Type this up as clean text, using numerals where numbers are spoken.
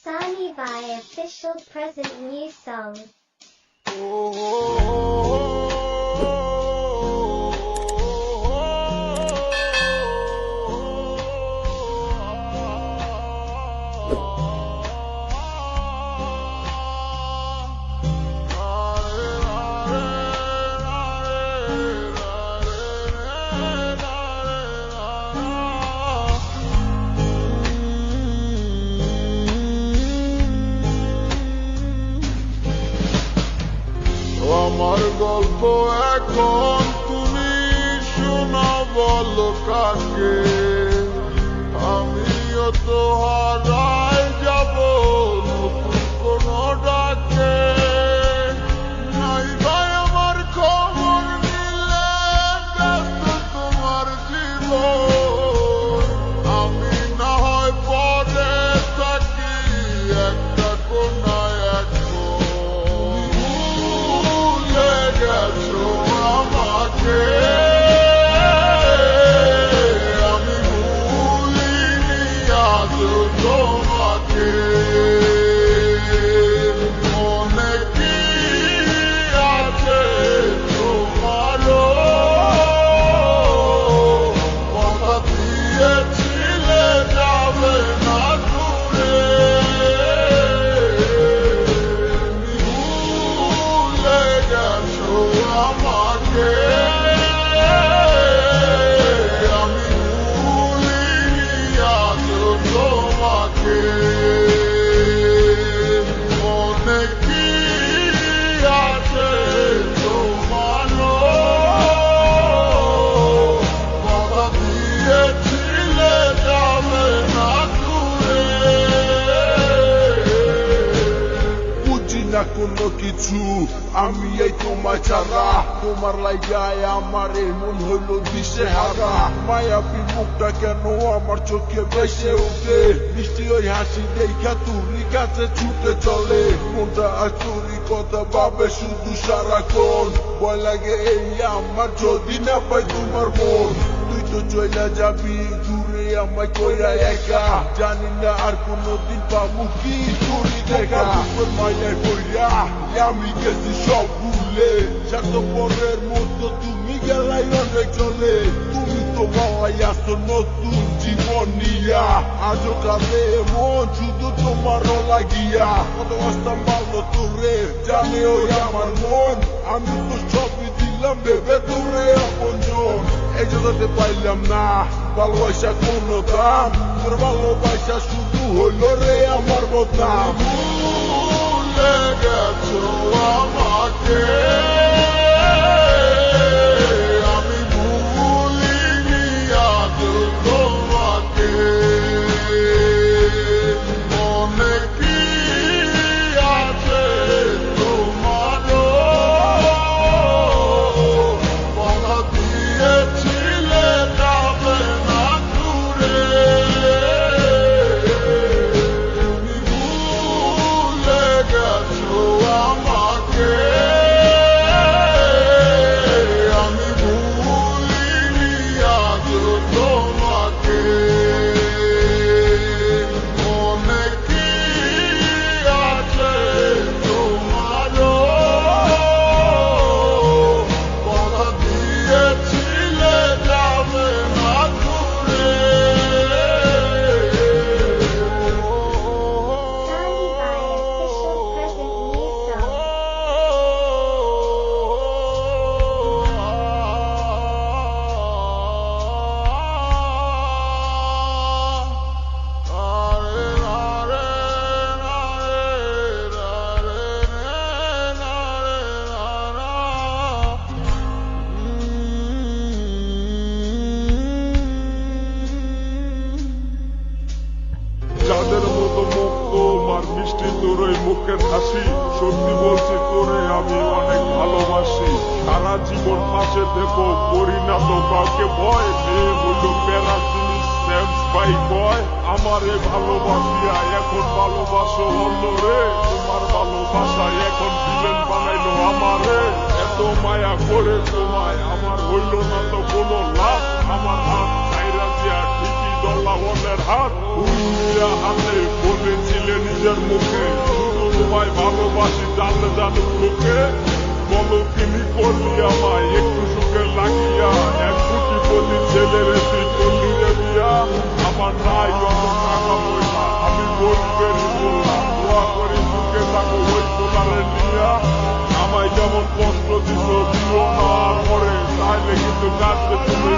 Sunny by official present new song. আমার গল্প এখন তুমি শোনা বলো কাকে, আমিও তো হারাই যাব নতুন কোনো ডাকে। নাই ভাই আমার খবর নিলে ব্যস্ত তোমার জীবন, আমি না হয় পরে থাকি একটা কোনায় গেছো আমাকে, আমি ভুলিনি আজ তোমাকে। মনে কি আছে তোমারও, কথা দিয়েছিলে যাবে না দূরে, ভুলে গেছো আমাকে, আমি ভুলিনি আজ তোমাকে। মনে কি আছে তোমারও, কথা দিয়েছিলে যাবে না দূরে। বুঝি না কোনো কিছু আমি এই তোমায় ছাড়া, তোমার লাইগায় আমার মন হইল দিশে হারা। মায়াবী মুখটা কেন আমার চোখে ভেসে ওঠে, মিষ্টি ওই হাসি দেখা তুরি কাছে ছুটে চলে। কোনটা আর চুরি কথা ভাবে শুধু সারাক্ষণ, ভয় লাগে এই আমার যদি না পাই তোমার মন। তুই তো চলে যাবি দূরে আমায় কইরা একা, জানি না আর কোনদিন পাবো কি তোরি দেখা। তোর মায়ায় কইরা আমি গেছি সব ভুলে, স্বার্থপরের মতো তুমি গেলাই অনেক চলে। তুমি তো বাবাই আসো নতুন জীবন নিয়া, আজও কাঁদে মন শুধু তোমারও লাগিয়া। কত আসতাম ভালো তোরে জানে ওই আমার মন, আমি তো সবই দিলাম ভেবে তোরে আপনজন। এই জগতে পাইলাম না ভালোবাসা কোনো দাম, তোর ভালোবাসা শুধু হইল রে আমার বদনাম। ভুলে গেছো আমাকে, আমি ভুলিনি আজ তোমাকে। মনে কি আছে তোমারও, কথা দিয়েছিলে যাবে না দূরে, ভুলে গেছো আমাকে, আমি ভুলিনি আজ তোমাকে। মনে কি আছে তোমারও, কথা দিয়েছিলে যাবে না দূরে। যাদের মতো মুখ তোমার মিষ্টি তোর ওই মুখের হাসি, সত্যি বলছি তোরে আমি অনেক ভালোবাসি। সারা জীবন পাশে দেখো করি না তো কাউকে ভয়, মেয়ে হইল প্যারা জিনিস স্যামস বাই বয়। আমারে ভালোবাসিয়া এখন ভালোবাসো হলো রে, তোমার ভালোবাসায় এখন ভিলেন বানাইলো আমারে। এত মায়া করে তোমায় আমার হইল না তো কোনো লাভ, আমার হাত ছাইরা দিয়া ঠিকই দল্লা হাত হাতে বলে বলেছিলে নিজের মুখে শুধু তোমায় ভালোবাসি জানলে জানুক লোকে বলো তিনি করলি আমায় একটু সুখে লাগিয়া এক কোটি বলি ছেলের তুই করলি রে বিয়া আমার নাই অত টাকা পয়সা আমি গরিবেরই বললাম দোয়া করি সুখে থাকো ওই পোলারে নিয়া আমায় যেমন কষ্ট দিত দিও না আর পরে তাইলে কিন্তু কাঁদতে তুমি